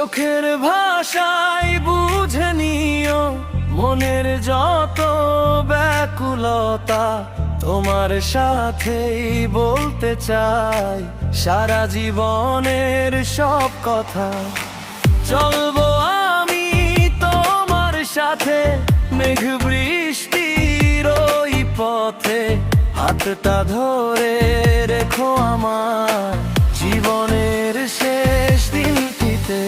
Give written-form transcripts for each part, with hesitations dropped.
চোখের ভাষায় বুঝে নিও মনের যত ব্যাকুলতা, তোমার সাথেই বলতে চাই সারা জীবনের সব কথা। চলবো আমি তোমার সাথে মেঘ বৃষ্টির ওই পথে, হাতটা ধরে রেখো আমার জীবনের শেষ দিনটিতে।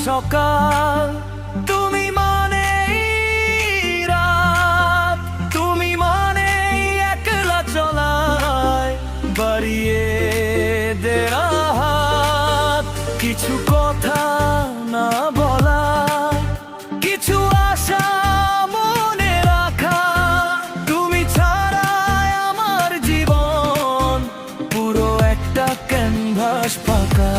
সকাল তুমি মানে রাত, তুমি মানে একলা চলায় বাড়িয়ে দেয়া হাত। কিছু কথা না বলা, কিছু আশা মনে রাখা, তুমি ছাড়াই আমার জীবন পুরো একটা ক্যানভাস ফাঁকা।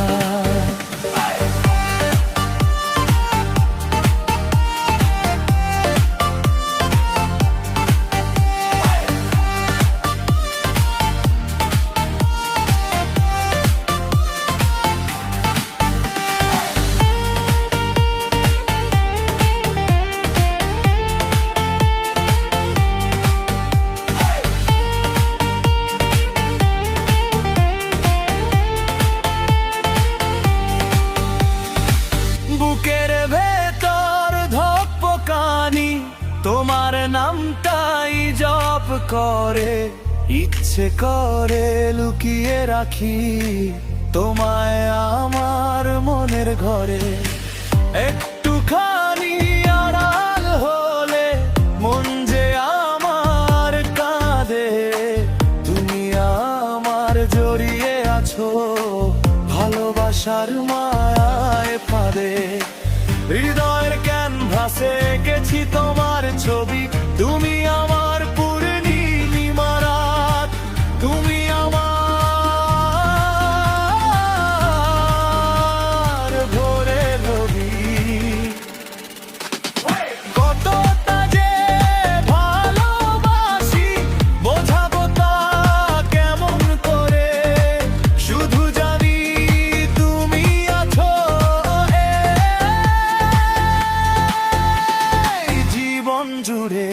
বুকের ভেতর ধপকানি তোমার নামটাই জপ করে, ইচ্ছে করে লুকিয়ে রাখি তোমায় আমার মনের ঘরে। একটুখানি আড়াল হলে মন যে আমার কাঁদে, তুমি আমার জড়িয়ে আছো ভালোবাসার মায়ায় ফাঁদে। হৃদয়ের ক্যানভাসে এঁকেছি তোমার ছবি, তুমি আমার পূর্ণিমা রাত, তুমি আমার ভোরের রবি। কতটা যে ভালোবাসি বোঝাবো তা কেমন করে, শুধু জানি তুমি আছো এই জীবন জুড়ে।